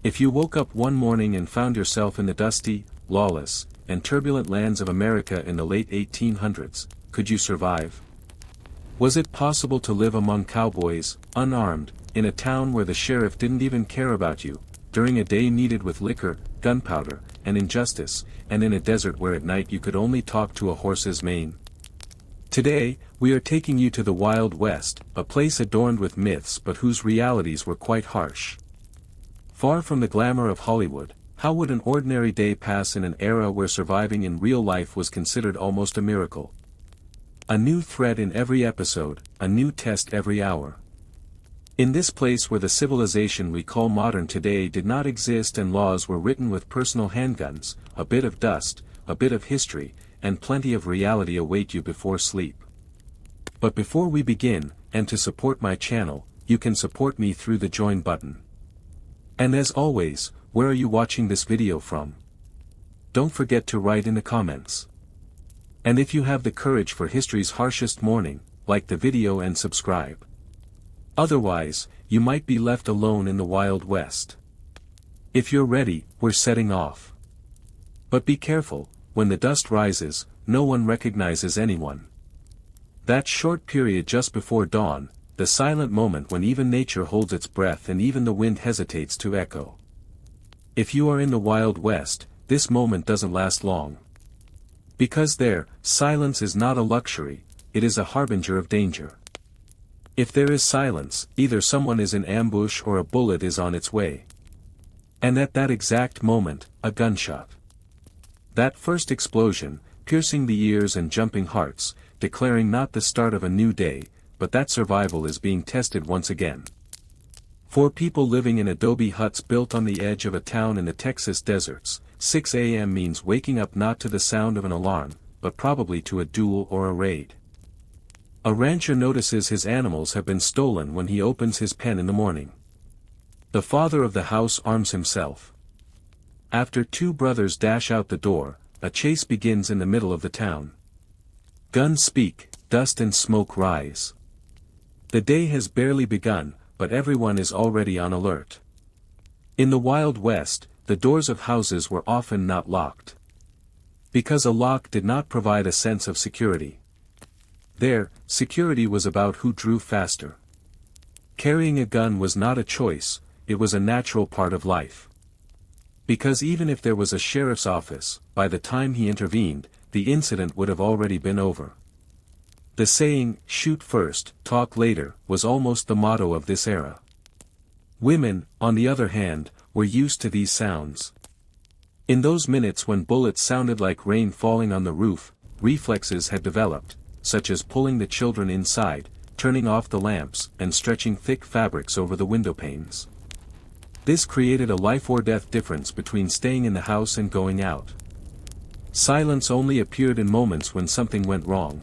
If you woke up one morning and found yourself in the dusty, lawless, and turbulent lands of America in the late 1800s, could you survive? Was it possible to live among cowboys, unarmed, in a town where the sheriff didn't even care about you, during a day kneaded with liquor, gunpowder, and injustice, and in a desert where at night you could only talk to a horse's mane? Today, we are taking you to the Wild West, a place adorned with myths but whose realities were quite harsh. Far from the glamour of Hollywood, how would an ordinary day pass in an era where surviving in real life was considered almost a miracle? A new threat in every episode, a new test every hour. In this place where the civilization we call modern today did not exist and laws were written with personal handguns, a bit of dust, a bit of history, and plenty of reality await you before sleep. But before we begin, and to support my channel, you can support me through the join button. And as always, where are you watching this video from? Don't forget to write in the comments. And if you have the courage for history's harshest morning, like the video and subscribe. Otherwise, you might be left alone in the Wild West. If you're ready, we're setting off. But be careful, when the dust rises, no one recognizes anyone. That short period just before dawn, the silent moment when even nature holds its breath and even the wind hesitates to echo. If you are in the Wild West, this moment doesn't last long. Because there, silence is not a luxury, it is a harbinger of danger. If there is silence, either someone is in ambush or a bullet is on its way. And at that exact moment, a gunshot. That first explosion, piercing the ears and jumping hearts, declaring not the start of a new day, but that survival is being tested once again. For people living in adobe huts built on the edge of a town in the Texas deserts, 6 a.m. means waking up not to the sound of an alarm, but probably to a duel or a raid. A rancher notices his animals have been stolen when he opens his pen in the morning. The father of the house arms himself. After two brothers dash out the door, a chase begins in the middle of the town. Guns speak, dust and smoke rise. The day has barely begun, but everyone is already on alert. In the Wild West, the doors of houses were often not locked. Because a lock did not provide a sense of security. There, security was about who drew faster. Carrying a gun was not a choice, it was a natural part of life. Because even if there was a sheriff's office, by the time he intervened, the incident would have already been over. The saying, shoot first, talk later, was almost the motto of this era. Women, on the other hand, were used to these sounds. In those minutes when bullets sounded like rain falling on the roof, reflexes had developed, such as pulling the children inside, turning off the lamps, and stretching thick fabrics over the window panes. This created a life-or-death difference between staying in the house and going out. Silence only appeared in moments when something went wrong.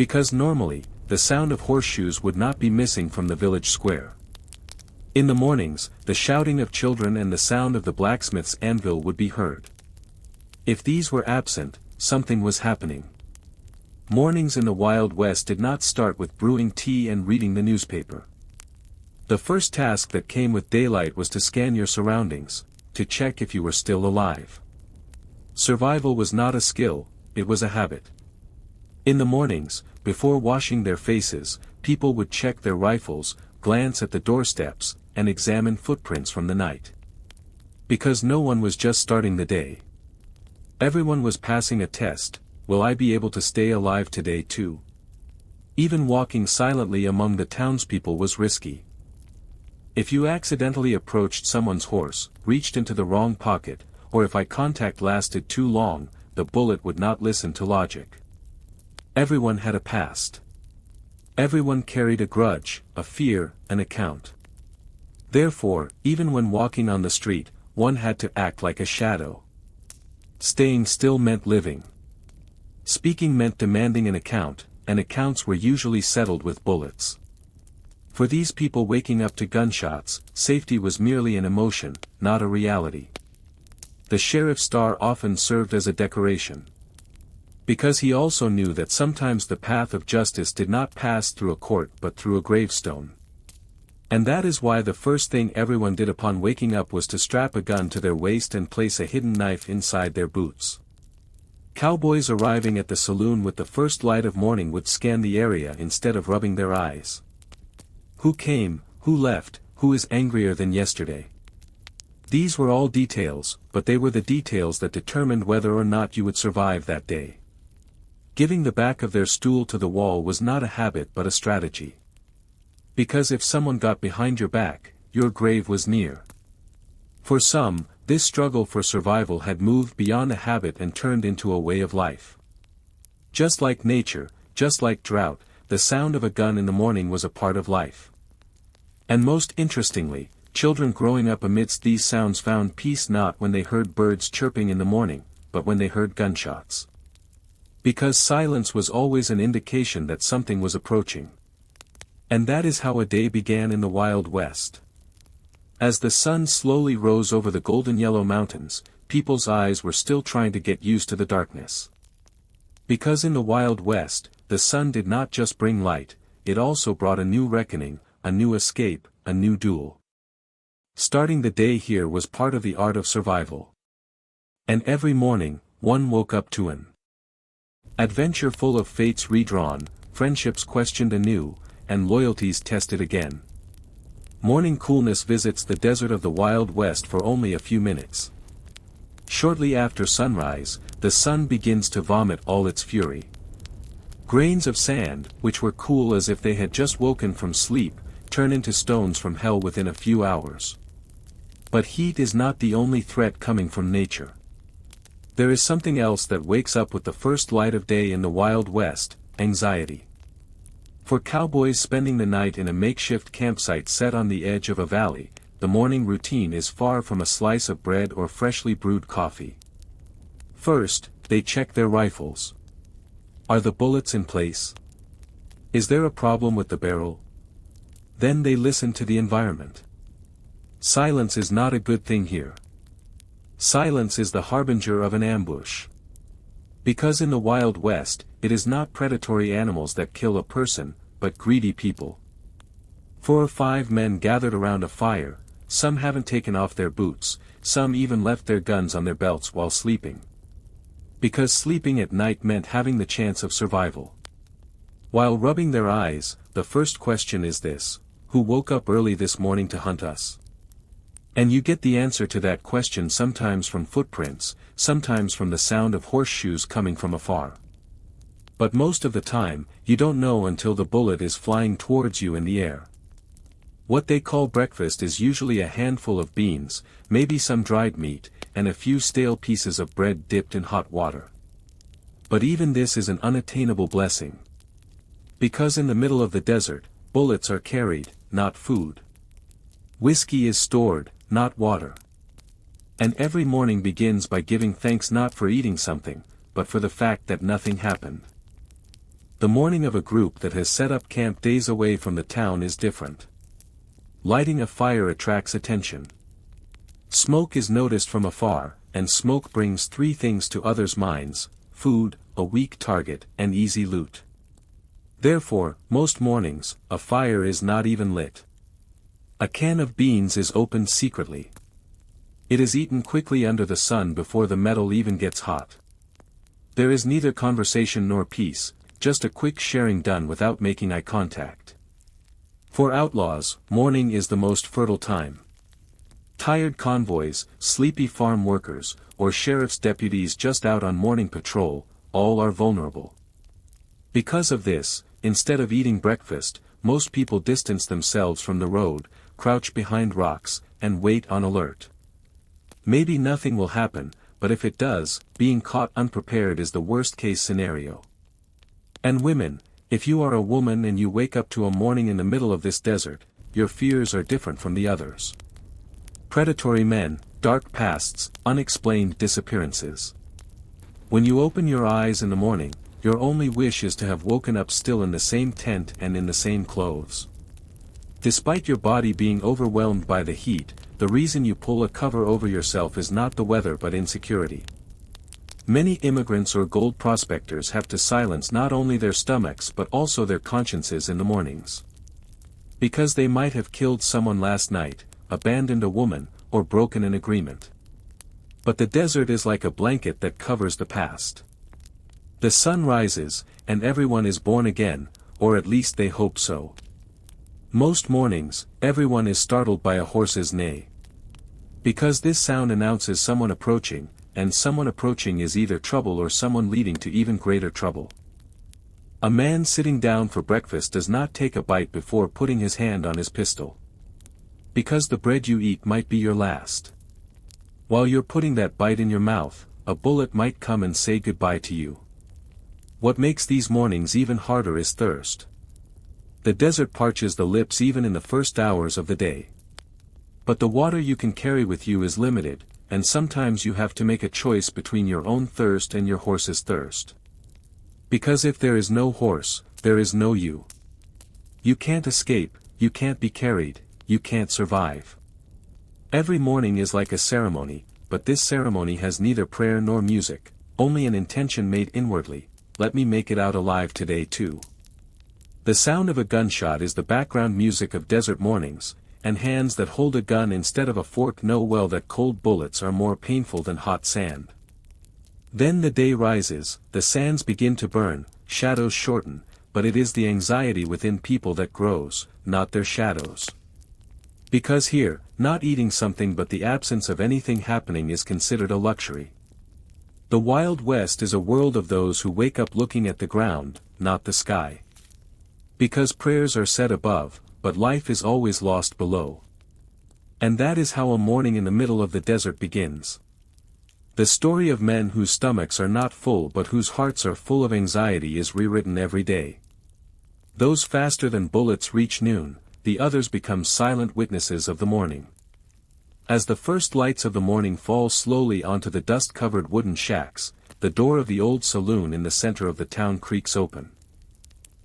Because normally, the sound of horseshoes would not be missing from the village square. In the mornings, the shouting of children and the sound of the blacksmith's anvil would be heard. If these were absent, something was happening. Mornings in the Wild West did not start with brewing tea and reading the newspaper. The first task that came with daylight was to scan your surroundings, to check if you were still alive. Survival was not a skill, it was a habit. In the mornings, before washing their faces, people would check their rifles, glance at the doorsteps, and examine footprints from the night. Because no one was just starting the day. Everyone was passing a test. Will I be able to stay alive today too? Even walking silently among the townspeople was risky. If you accidentally approached someone's horse, reached into the wrong pocket, or if eye contact lasted too long, the bullet would not listen to logic. Everyone had a past. Everyone carried a grudge, a fear, an account. Therefore, even when walking on the street, one had to act like a shadow. Staying still meant living. Speaking meant demanding an account, and accounts were usually settled with bullets. For these people waking up to gunshots, safety was merely an emotion, not a reality. The sheriff's star often served as a decoration. Because he also knew that sometimes the path of justice did not pass through a court but through a gravestone. And that is why the first thing everyone did upon waking up was to strap a gun to their waist and place a hidden knife inside their boots. Cowboys arriving at the saloon with the first light of morning would scan the area instead of rubbing their eyes. Who came, who left, who is angrier than yesterday? These were all details, but they were the details that determined whether or not you would survive that day. Giving the back of their stool to the wall was not a habit but a strategy. Because if someone got behind your back, your grave was near. For some, this struggle for survival had moved beyond a habit and turned into a way of life. Just like nature, just like drought, the sound of a gun in the morning was a part of life. And most interestingly, children growing up amidst these sounds found peace not when they heard birds chirping in the morning, but when they heard gunshots. Because silence was always an indication that something was approaching. And that is how a day began in the Wild West. As the sun slowly rose over the golden yellow mountains, people's eyes were still trying to get used to the darkness. Because in the Wild West, the sun did not just bring light, it also brought a new reckoning, a new escape, a new duel. Starting the day here was part of the art of survival. And every morning, one woke up to an adventure full of fates redrawn, friendships questioned anew, and loyalties tested again. Morning coolness visits the desert of the Wild West for only a few minutes. Shortly after sunrise, the sun begins to vomit all its fury. Grains of sand, which were cool as if they had just woken from sleep, turn into stones from hell within a few hours. But heat is not the only threat coming from nature. There is something else that wakes up with the first light of day in the Wild West: anxiety. For cowboys spending the night in a makeshift campsite set on the edge of a valley, the morning routine is far from a slice of bread or freshly brewed coffee. First, they check their rifles. Are the bullets in place? Is there a problem with the barrel? Then they listen to the environment. Silence is not a good thing here. Silence is the harbinger of an ambush. Because in the Wild West, it is not predatory animals that kill a person, but greedy people. 4 or 5 men gathered around a fire, some haven't taken off their boots, some even left their guns on their belts while sleeping. Because sleeping at night meant having the chance of survival. While rubbing their eyes, the first question is this: who woke up early this morning to hunt us? And you get the answer to that question sometimes from footprints, sometimes from the sound of horseshoes coming from afar. But most of the time, you don't know until the bullet is flying towards you in the air. What they call breakfast is usually a handful of beans, maybe some dried meat, and a few stale pieces of bread dipped in hot water. But even this is an unattainable blessing. Because in the middle of the desert, bullets are carried, not food. Whiskey is stored, not water. And every morning begins by giving thanks not for eating something, but for the fact that nothing happened. The morning of a group that has set up camp days away from the town is different. Lighting a fire attracts attention. Smoke is noticed from afar, and smoke brings 3 things to others' minds: food, a weak target, and easy loot. Therefore, most mornings, a fire is not even lit. A can of beans is opened secretly. It is eaten quickly under the sun before the metal even gets hot. There is neither conversation nor peace, just a quick sharing done without making eye contact. For outlaws, morning is the most fertile time. Tired convoys, sleepy farm workers, or sheriff's deputies just out on morning patrol, all are vulnerable. Because of this, instead of eating breakfast, most people distance themselves from the road, crouch behind rocks, and wait on alert. Maybe nothing will happen, but if it does, being caught unprepared is the worst-case scenario. And women, if you are a woman and you wake up to a morning in the middle of this desert, your fears are different from the others. Predatory men, dark pasts, unexplained disappearances. When you open your eyes in the morning, your only wish is to have woken up still in the same tent and in the same clothes. Despite your body being overwhelmed by the heat, the reason you pull a cover over yourself is not the weather but insecurity. Many immigrants or gold prospectors have to silence not only their stomachs but also their consciences in the mornings. Because they might have killed someone last night, abandoned a woman, or broken an agreement. But the desert is like a blanket that covers the past. The sun rises, and everyone is born again, or at least they hope so. Most mornings, everyone is startled by a horse's neigh. Because this sound announces someone approaching, and someone approaching is either trouble or someone leading to even greater trouble. A man sitting down for breakfast does not take a bite before putting his hand on his pistol. Because the bread you eat might be your last. While you're putting that bite in your mouth, a bullet might come and say goodbye to you. What makes these mornings even harder is thirst. The desert parches the lips even in the first hours of the day. But the water you can carry with you is limited, and sometimes you have to make a choice between your own thirst and your horse's thirst. Because if there is no horse, there is no you. You can't escape, you can't be carried, you can't survive. Every morning is like a ceremony, but this ceremony has neither prayer nor music, only an intention made inwardly. Let me make it out alive today too. The sound of a gunshot is the background music of desert mornings, and hands that hold a gun instead of a fork know well that cold bullets are more painful than hot sand. Then the day rises, the sands begin to burn, shadows shorten, but it is the anxiety within people that grows, not their shadows. Because here, not eating something but the absence of anything happening is considered a luxury. The Wild West is a world of those who wake up looking at the ground, not the sky. Because prayers are said above, but life is always lost below. And that is how a morning in the middle of the desert begins. The story of men whose stomachs are not full but whose hearts are full of anxiety is rewritten every day. Those faster than bullets reach noon, the others become silent witnesses of the morning. As the first lights of the morning fall slowly onto the dust-covered wooden shacks, the door of the old saloon in the center of the town creaks open.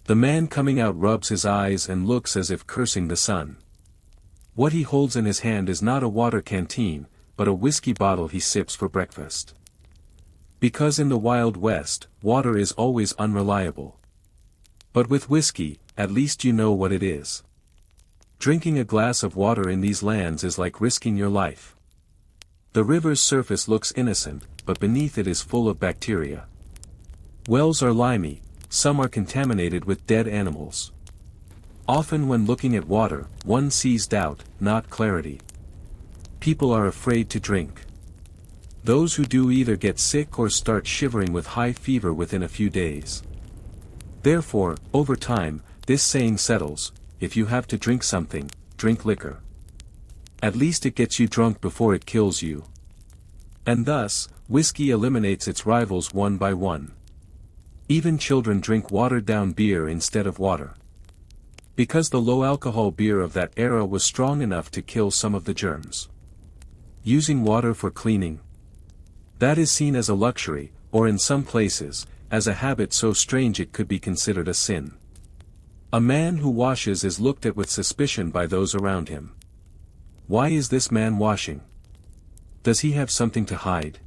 The man coming out rubs his eyes and looks as if cursing the sun. What he holds in his hand is not a water canteen, but a whiskey bottle he sips for breakfast. Because in the Wild West, water is always unreliable. But with whiskey, at least you know what it is. Drinking a glass of water in these lands is like risking your life. The river's surface looks innocent, but beneath it is full of bacteria. Wells are limey, some are contaminated with dead animals. Often when looking at water, one sees doubt, not clarity. People are afraid to drink. Those who do either get sick or start shivering with high fever within a few days. Therefore, over time, this saying settles: if you have to drink something, drink liquor. At least it gets you drunk before it kills you. And thus, whiskey eliminates its rivals one by one. Even children drink watered-down beer instead of water. Because the low-alcohol beer of that era was strong enough to kill some of the germs. Using water for cleaning. That is seen as a luxury, or in some places, as a habit so strange it could be considered a sin. A man who washes is looked at with suspicion by those around him. Why is this man washing? Does he have something to hide?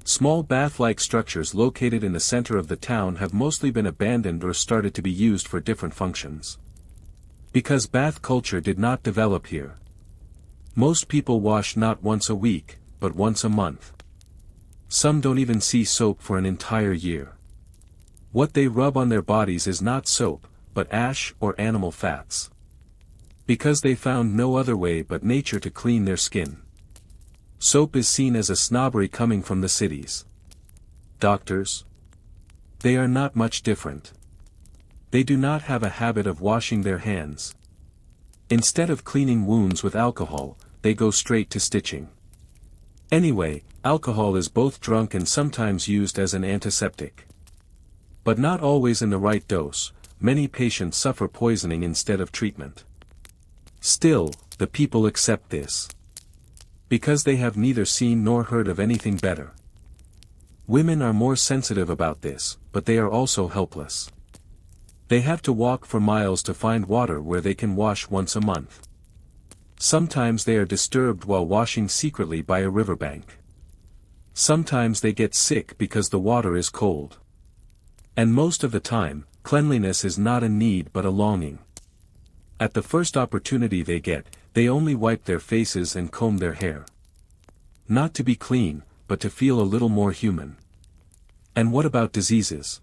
Small bath-like structures located in the center of the town have mostly been abandoned or started to be used for different functions. Because bath culture did not develop here. Most people wash not once a week, but once a month. Some don't even see soap for an entire year. What they rub on their bodies is not soap, but ash or animal fats. Because they found no other way but nature to clean their skin. Soap is seen as a snobbery coming from the cities. Doctors? They are not much different. They do not have a habit of washing their hands. Instead of cleaning wounds with alcohol, they go straight to stitching. Anyway, alcohol is both drunk and sometimes used as an antiseptic. But not always in the right dose. Many patients suffer poisoning instead of treatment. Still, the people accept this. Because they have neither seen nor heard of anything better. Women are more sensitive about this, but they are also helpless. They have to walk for miles to find water where they can wash once a month. Sometimes they are disturbed while washing secretly by a riverbank. Sometimes they get sick because the water is cold. And most of the time, cleanliness is not a need but a longing. At the first opportunity they get, they only wipe their faces and comb their hair. Not to be clean, but to feel a little more human. And what about diseases?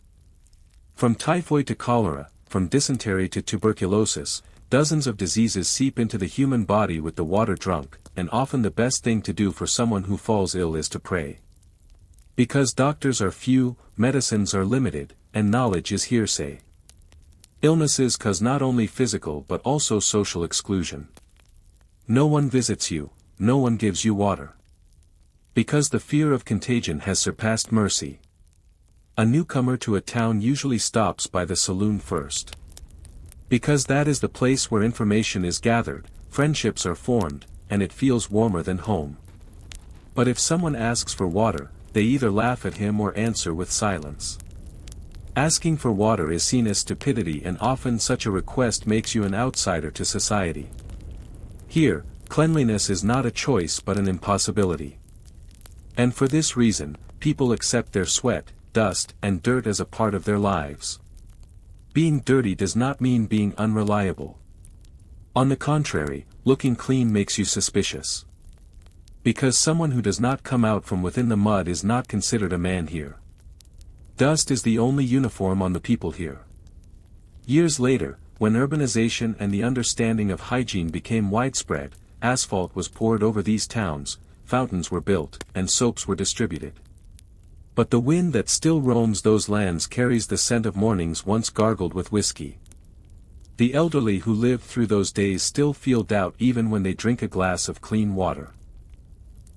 From typhoid to cholera, from dysentery to tuberculosis, dozens of diseases seep into the human body with the water drunk, and often the best thing to do for someone who falls ill is to pray. Because doctors are few, medicines are limited, and knowledge is hearsay. Illnesses cause not only physical but also social exclusion. No one visits you, no one gives you water. Because the fear of contagion has surpassed mercy. A newcomer to a town usually stops by the saloon first. Because that is the place where information is gathered, friendships are formed, and it feels warmer than home. But if someone asks for water, they either laugh at him or answer with silence. Asking for water is seen as stupidity, and often such a request makes you an outsider to society. Here, cleanliness is not a choice but an impossibility. And for this reason, people accept their sweat, dust, and dirt as a part of their lives. Being dirty does not mean being unreliable. On the contrary, looking clean makes you suspicious. Because someone who does not come out from within the mud is not considered a man here. Dust is the only uniform on the people here. Years later, when urbanization and the understanding of hygiene became widespread, asphalt was poured over these towns, fountains were built, and soaps were distributed. But the wind that still roams those lands carries the scent of mornings once gargled with whiskey. The elderly who lived through those days still feel doubt even when they drink a glass of clean water.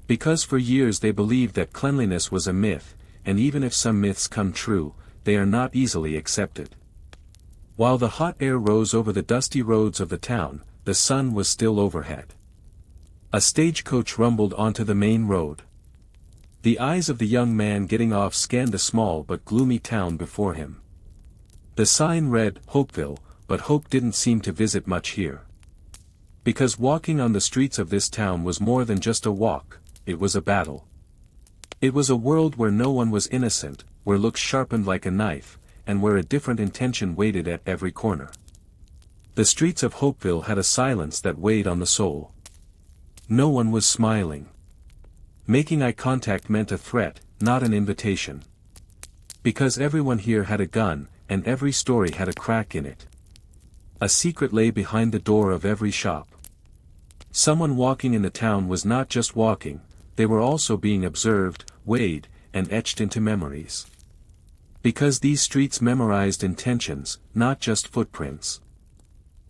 Because for years they believed that cleanliness was a myth, and even if some myths come true, they are not easily accepted. While the hot air rose over the dusty roads of the town, the sun was still overhead. A stagecoach rumbled onto the main road. The eyes of the young man getting off scanned the small but gloomy town before him. The sign read, Hopeville, but hope didn't seem to visit much here. Because walking on the streets of this town was more than just a walk, it was a battle. It was a world where no one was innocent, where looks sharpened like a knife, and where a different intention waited at every corner. The streets of Hopeville had a silence that weighed on the soul. No one was smiling. Making eye contact meant a threat, not an invitation. Because everyone here had a gun, and every story had a crack in it. A secret lay behind the door of every shop. Someone walking in the town was not just walking, they were also being observed, weighed, and etched into memories. Because these streets memorized intentions, not just footprints.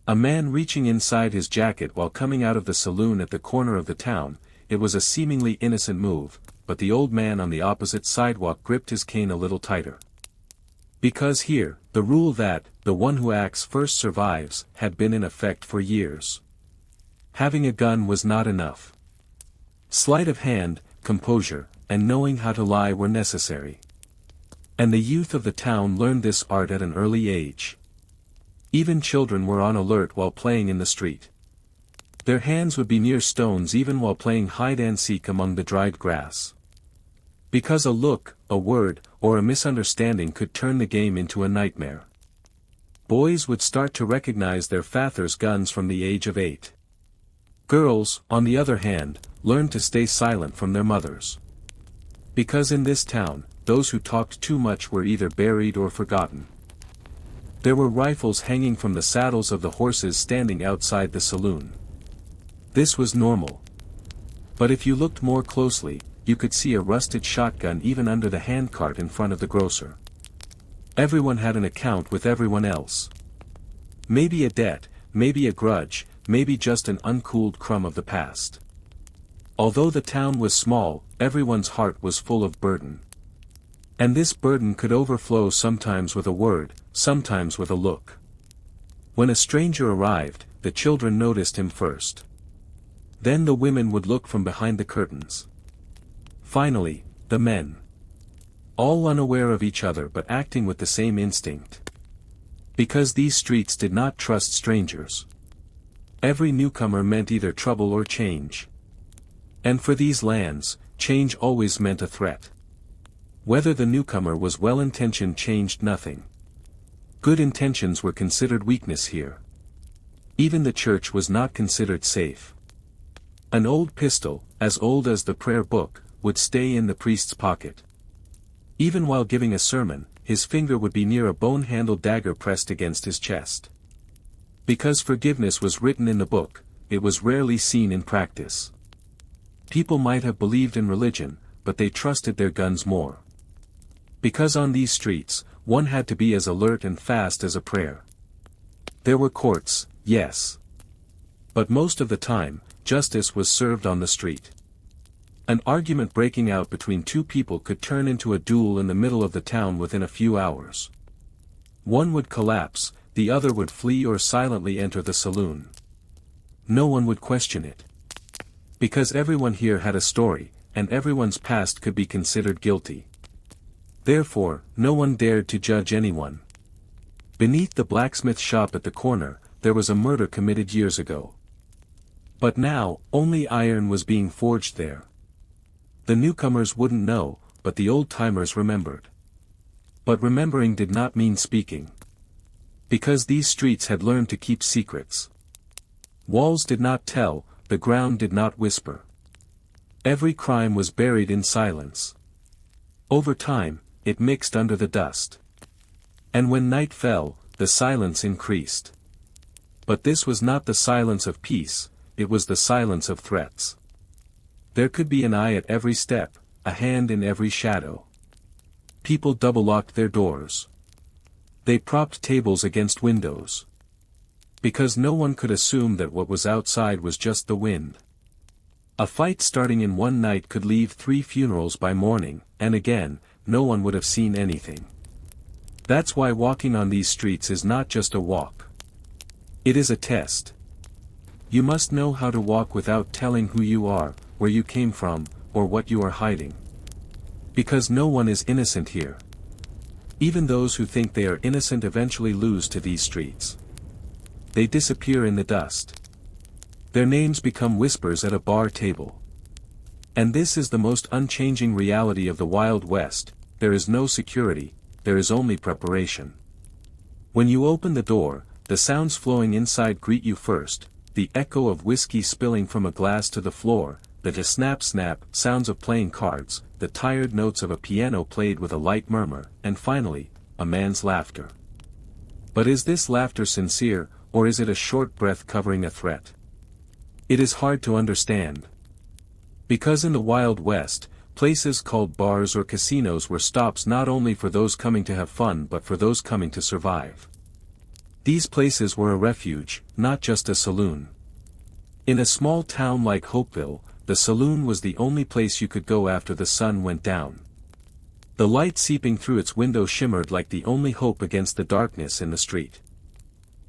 A man reaching inside his jacket while coming out of the saloon at the corner of the town, it was a seemingly innocent move, but the old man on the opposite sidewalk gripped his cane a little tighter. Because here, the rule that, the one who acts first survives, had been in effect for years. Having a gun was not enough. Sleight of hand, composure, and knowing how to lie were necessary. And the youth of the town learned this art at an early age. Even children were on alert while playing in the street. Their hands would be near stones even while playing hide-and-seek among the dried grass. Because a look, a word, or a misunderstanding could turn the game into a nightmare. Boys would start to recognize their father's guns from the age of 8. Girls, on the other hand, learned to stay silent from their mothers. Because in this town, those who talked too much were either buried or forgotten. There were rifles hanging from the saddles of the horses standing outside the saloon. This was normal. But if you looked more closely, you could see a rusted shotgun even under the handcart in front of the grocer. Everyone had an account with everyone else. Maybe a debt, maybe a grudge, maybe just an uncooled crumb of the past. Although the town was small, everyone's heart was full of burden. And this burden could overflow sometimes with a word, sometimes with a look. When a stranger arrived, the children noticed him first. Then the women would look from behind the curtains. Finally, the men. All unaware of each other but acting with the same instinct. Because these streets did not trust strangers. Every newcomer meant either trouble or change. And for these lands, change always meant a threat. Whether the newcomer was well-intentioned changed nothing. Good intentions were considered weakness here. Even the church was not considered safe. An old pistol, as old as the prayer book, would stay in the priest's pocket. Even while giving a sermon, his finger would be near a bone-handled dagger pressed against his chest. Because forgiveness was written in the book, it was rarely seen in practice. People might have believed in religion, but they trusted their guns more. Because on these streets, one had to be as alert and fast as a prayer. There were courts, yes. But most of the time, justice was served on the street. An argument breaking out between two people could turn into a duel in the middle of the town within a few hours. One would collapse, the other would flee or silently enter the saloon. No one would question it. Because everyone here had a story, and everyone's past could be considered guilty. Therefore, no one dared to judge anyone. Beneath the blacksmith shop at the corner, there was a murder committed years ago. But now, only iron was being forged there. The newcomers wouldn't know, but the old-timers remembered. But remembering did not mean speaking. Because these streets had learned to keep secrets. Walls did not tell, the ground did not whisper. Every crime was buried in silence. Over time, it mixed under the dust. And when night fell, the silence increased. But this was not the silence of peace, it was the silence of threats. There could be an eye at every step, a hand in every shadow. People double-locked their doors. They propped tables against windows. Because no one could assume that what was outside was just the wind. A fight starting in one night could leave 3 funerals by morning, and again, no one would have seen anything. That's why walking on these streets is not just a walk. It is a test. You must know how to walk without telling who you are, where you came from, or what you are hiding. Because no one is innocent here. Even those who think they are innocent eventually lose to these streets. They disappear in the dust. Their names become whispers at a bar table. And this is the most unchanging reality of the Wild West, there is no security, there is only preparation. When you open the door, the sounds flowing inside greet you first, the echo of whiskey spilling from a glass to the floor, the snap-snap sounds of playing cards, the tired notes of a piano played with a light murmur, and finally, a man's laughter. But is this laughter sincere, or is it a short breath covering a threat? It is hard to understand. Because in the Wild West, places called bars or casinos were stops not only for those coming to have fun but for those coming to survive. These places were a refuge, not just a saloon. In a small town like Hopeville, the saloon was the only place you could go after the sun went down. The light seeping through its window shimmered like the only hope against the darkness in the street.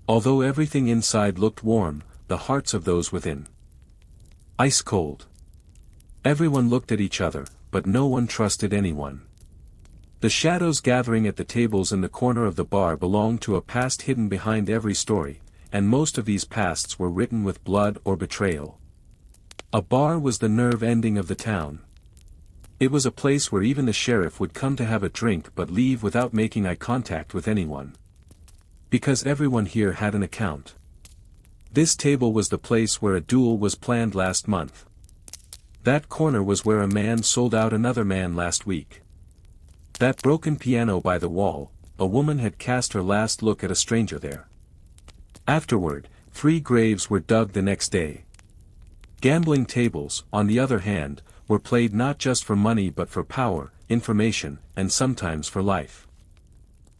Although everything inside looked warm, the hearts of those within. Ice cold. Everyone looked at each other, but no one trusted anyone. The shadows gathering at the tables in the corner of the bar belonged to a past hidden behind every story, and most of these pasts were written with blood or betrayal. A bar was the nerve ending of the town. It was a place where even the sheriff would come to have a drink but leave without making eye contact with anyone. Because everyone here had an account. This table was the place where a duel was planned last month. That corner was where a man sold out another man last week. That broken piano by the wall, a woman had cast her last look at a stranger there. Afterward, 3 graves were dug the next day. Gambling tables, on the other hand, were played not just for money but for power, information, and sometimes for life.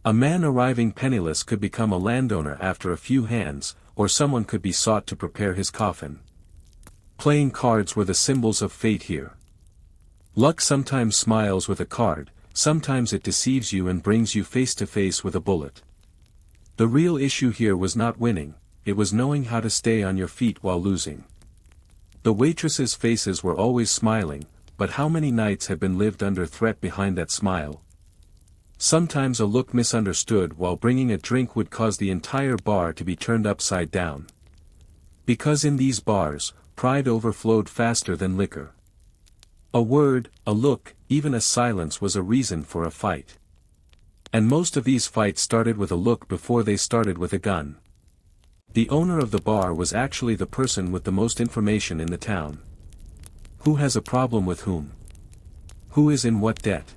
A man arriving penniless could become a landowner after a few hands, or someone could be sought to prepare his coffin. Playing cards were the symbols of fate here. Luck sometimes smiles with a card, sometimes it deceives you and brings you face to face with a bullet. The real issue here was not winning, it was knowing how to stay on your feet while losing. The waitresses' faces were always smiling, but how many nights had been lived under threat behind that smile? Sometimes a look misunderstood while bringing a drink would cause the entire bar to be turned upside down. Because in these bars, pride overflowed faster than liquor. A word, a look, even a silence was a reason for a fight. And most of these fights started with a look before they started with a gun. The owner of the bar was actually the person with the most information in the town. Who has a problem with whom? Who is in what debt?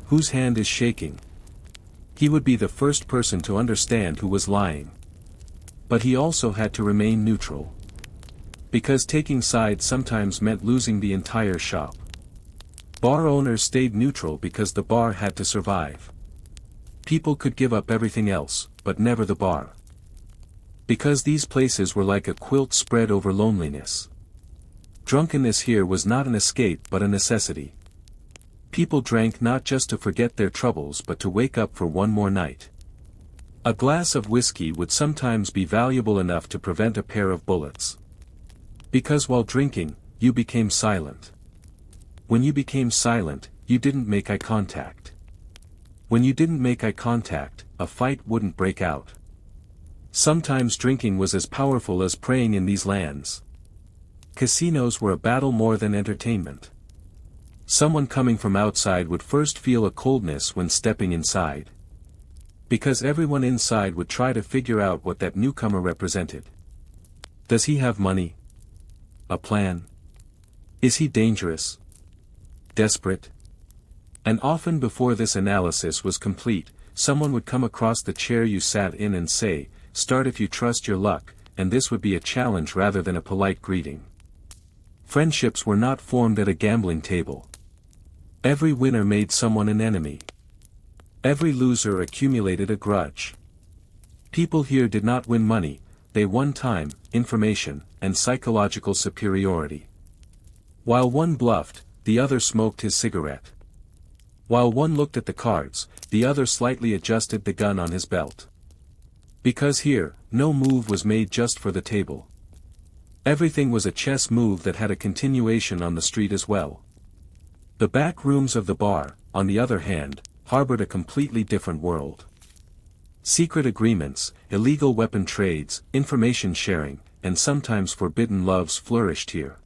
Whose hand is shaking? He would be the first person to understand who was lying. But he also had to remain neutral. Because taking sides sometimes meant losing the entire shop. Bar owners stayed neutral because the bar had to survive. People could give up everything else, but never the bar. Because these places were like a quilt spread over loneliness. Drunkenness here was not an escape but a necessity. People drank not just to forget their troubles but to wake up for one more night. A glass of whiskey would sometimes be valuable enough to prevent a pair of bullets. Because while drinking, you became silent. When you became silent, you didn't make eye contact. When you didn't make eye contact, a fight wouldn't break out. Sometimes drinking was as powerful as praying in these lands. Casinos were a battle more than entertainment. Someone coming from outside would first feel a coldness when stepping inside. Because everyone inside would try to figure out what that newcomer represented. Does he have money? A plan? Is he dangerous? Desperate? And often before this analysis was complete, someone would come across the chair you sat in and say, "Start if you trust your luck," and this would be a challenge rather than a polite greeting. Friendships were not formed at a gambling table. Every winner made someone an enemy. Every loser accumulated a grudge. People here did not win money, they won time, information, and psychological superiority. While one bluffed, the other smoked his cigarette. While one looked at the cards, the other slightly adjusted the gun on his belt. Because here, no move was made just for the table. Everything was a chess move that had a continuation on the street as well. The back rooms of the bar, on the other hand, harbored a completely different world. Secret agreements, illegal weapon trades, information sharing, and sometimes forbidden loves flourished here.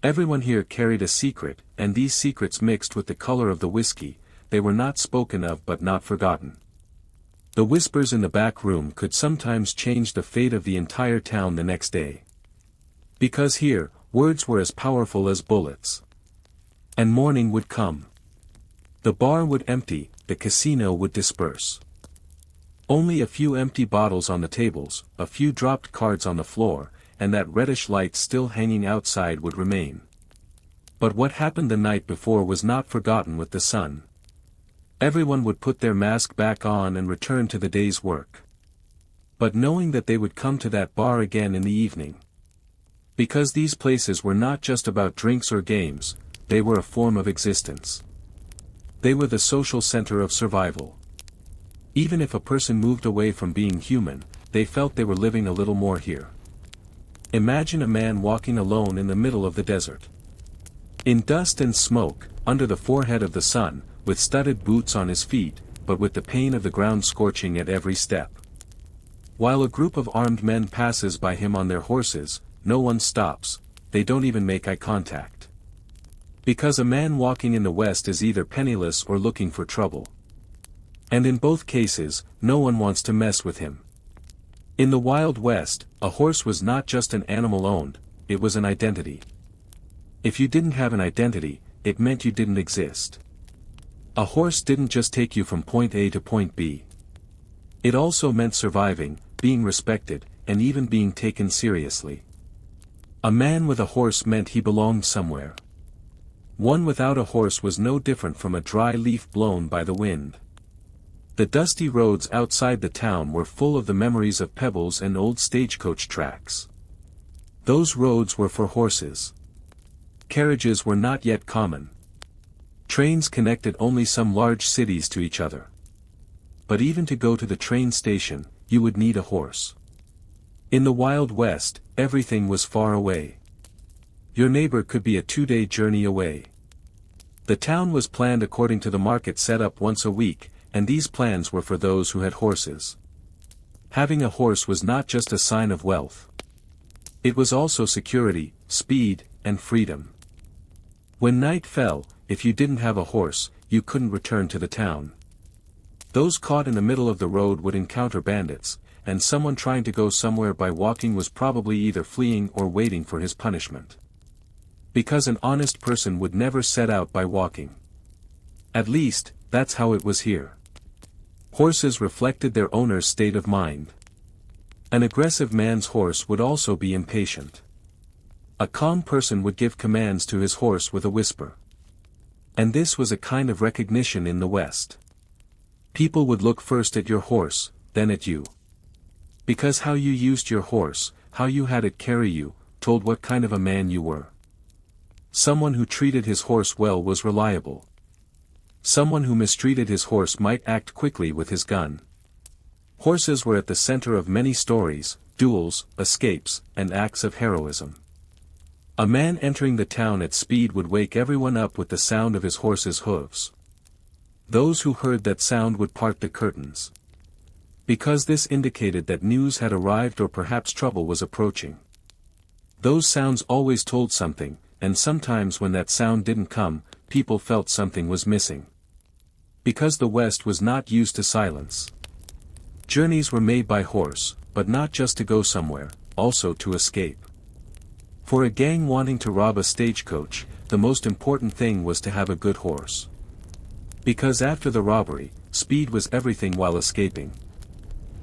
Everyone here carried a secret, and these secrets mixed with the color of the whiskey, they were not spoken of but not forgotten. The whispers in the back room could sometimes change the fate of the entire town the next day. Because here, words were as powerful as bullets. And morning would come. The bar would empty, the casino would disperse. Only a few empty bottles on the tables, a few dropped cards on the floor, and that reddish light still hanging outside would remain. But what happened the night before was not forgotten with the sun. Everyone would put their mask back on and return to the day's work. But knowing that they would come to that bar again in the evening. Because these places were not just about drinks or games, they were a form of existence. They were the social center of survival. Even if a person moved away from being human, they felt they were living a little more here. Imagine a man walking alone in the middle of the desert. In dust and smoke, under the forehead of the sun, with studded boots on his feet, but with the pain of the ground scorching at every step. While a group of armed men passes by him on their horses, no one stops, they don't even make eye contact. Because a man walking in the West is either penniless or looking for trouble. And in both cases, no one wants to mess with him. In the Wild West, a horse was not just an animal owned, it was an identity. If you didn't have an identity, it meant you didn't exist. A horse didn't just take you from point A to point B. It also meant surviving, being respected, and even being taken seriously. A man with a horse meant he belonged somewhere. One without a horse was no different from a dry leaf blown by the wind. The dusty roads outside the town were full of the memories of pebbles and old stagecoach tracks. Those roads were for horses. Carriages were not yet common. Trains connected only some large cities to each other. But even to go to the train station, you would need a horse. In the Wild West, everything was far away. Your neighbor could be a 2-day journey away. The town was planned according to the market set up once a week, and these plans were for those who had horses. Having a horse was not just a sign of wealth. It was also security, speed, and freedom. When night fell, if you didn't have a horse, you couldn't return to the town. Those caught in the middle of the road would encounter bandits, and someone trying to go somewhere by walking was probably either fleeing or waiting for his punishment. Because an honest person would never set out by walking. At least, that's how it was here. Horses reflected their owner's state of mind. An aggressive man's horse would also be impatient. A calm person would give commands to his horse with a whisper. And this was a kind of recognition in the West. People would look first at your horse, then at you. Because how you used your horse, how you had it carry you, told what kind of a man you were. Someone who treated his horse well was reliable. Someone who mistreated his horse might act quickly with his gun. Horses were at the center of many stories, duels, escapes, and acts of heroism. A man entering the town at speed would wake everyone up with the sound of his horse's hooves. Those who heard that sound would part the curtains. Because this indicated that news had arrived or perhaps trouble was approaching. Those sounds always told something, and sometimes when that sound didn't come, people felt something was missing. Because the West was not used to silence. Journeys were made by horse, but not just to go somewhere, also to escape. For a gang wanting to rob a stagecoach, the most important thing was to have a good horse. Because after the robbery, speed was everything while escaping.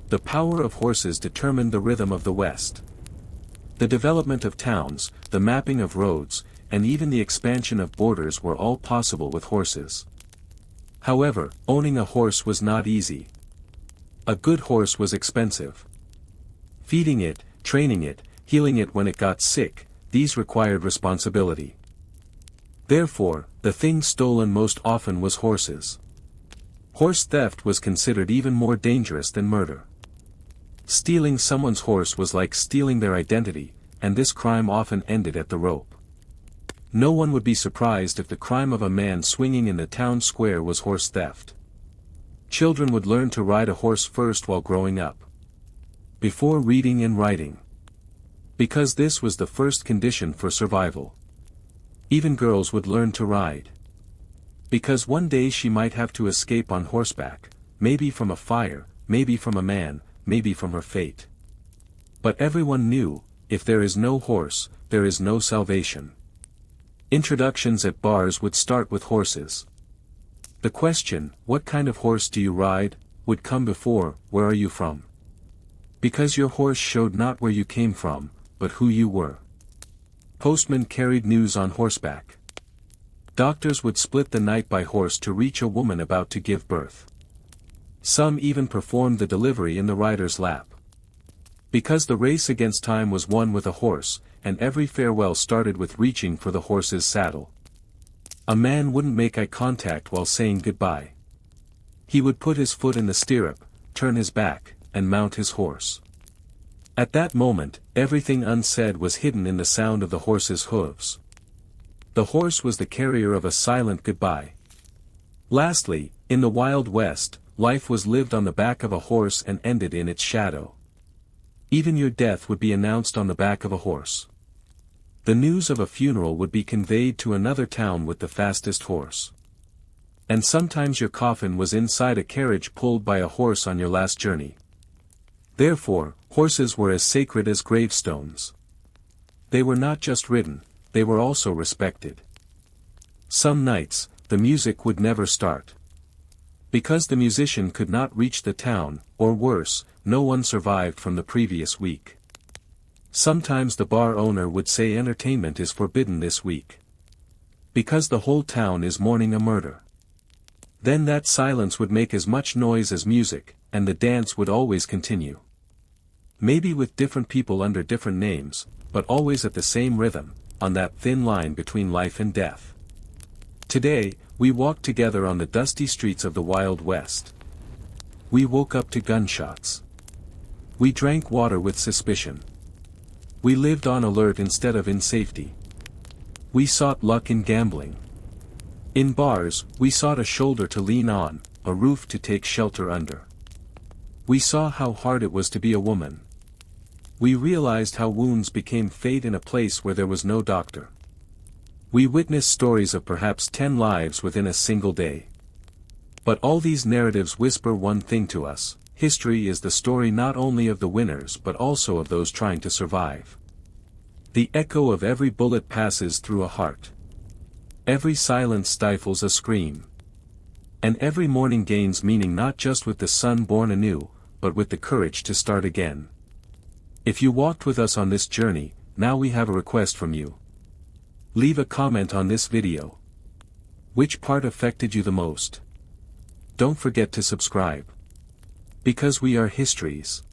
The power of horses determined the rhythm of the West. The development of towns, the mapping of roads, and even the expansion of borders were all possible with horses. However, owning a horse was not easy. A good horse was expensive. Feeding it, training it, healing it when it got sick, these required responsibility. Therefore, the thing stolen most often was horses. Horse theft was considered even more dangerous than murder. Stealing someone's horse was like stealing their identity, and this crime often ended at the rope. No one would be surprised if the crime of a man swinging in the town square was horse theft. Children would learn to ride a horse first while growing up. Before reading and writing. Because this was the first condition for survival. Even girls would learn to ride. Because one day she might have to escape on horseback, maybe from a fire, maybe from a man, maybe from her fate. But everyone knew, if there is no horse, there is no salvation. Introductions at bars would start with horses. The question, what kind of horse do you ride, would come before, where are you from? Because your horse showed not where you came from, but who you were. Postmen carried news on horseback. Doctors would split the night by horse to reach a woman about to give birth. Some even performed the delivery in the rider's lap. Because the race against time was won with a horse, and every farewell started with reaching for the horse's saddle. A man wouldn't make eye contact while saying goodbye. He would put his foot in the stirrup, turn his back, and mount his horse. At that moment, everything unsaid was hidden in the sound of the horse's hooves. The horse was the carrier of a silent goodbye. Lastly, in the Wild West, life was lived on the back of a horse and ended in its shadow. Even your death would be announced on the back of a horse. The news of a funeral would be conveyed to another town with the fastest horse. And sometimes your coffin was inside a carriage pulled by a horse on your last journey. Therefore, horses were as sacred as gravestones. They were not just ridden, they were also respected. Some nights, the music would never start. Because the musician could not reach the town, or worse, no one survived from the previous week. Sometimes the bar owner would say entertainment is forbidden this week. Because the whole town is mourning a murder. Then that silence would make as much noise as music, and the dance would always continue. Maybe with different people under different names, but always at the same rhythm, on that thin line between life and death. Today, we walked together on the dusty streets of the Wild West. We woke up to gunshots. We drank water with suspicion. We lived on alert instead of in safety. We sought luck in gambling. In bars, we sought a shoulder to lean on, a roof to take shelter under. We saw how hard it was to be a woman. We realized how wounds became fate in a place where there was no doctor. We witnessed stories of perhaps 10 lives within a single day. But all these narratives whisper one thing to us: History is the story not only of the winners but also of those trying to survive. The echo of every bullet passes through a heart. Every silence stifles a scream. And every morning gains meaning not just with the sun born anew, but with the courage to start again. If you walked with us on this journey, now we have a request from you. Leave a comment on this video. Which part affected you the most? Don't forget to subscribe. Because we are histories.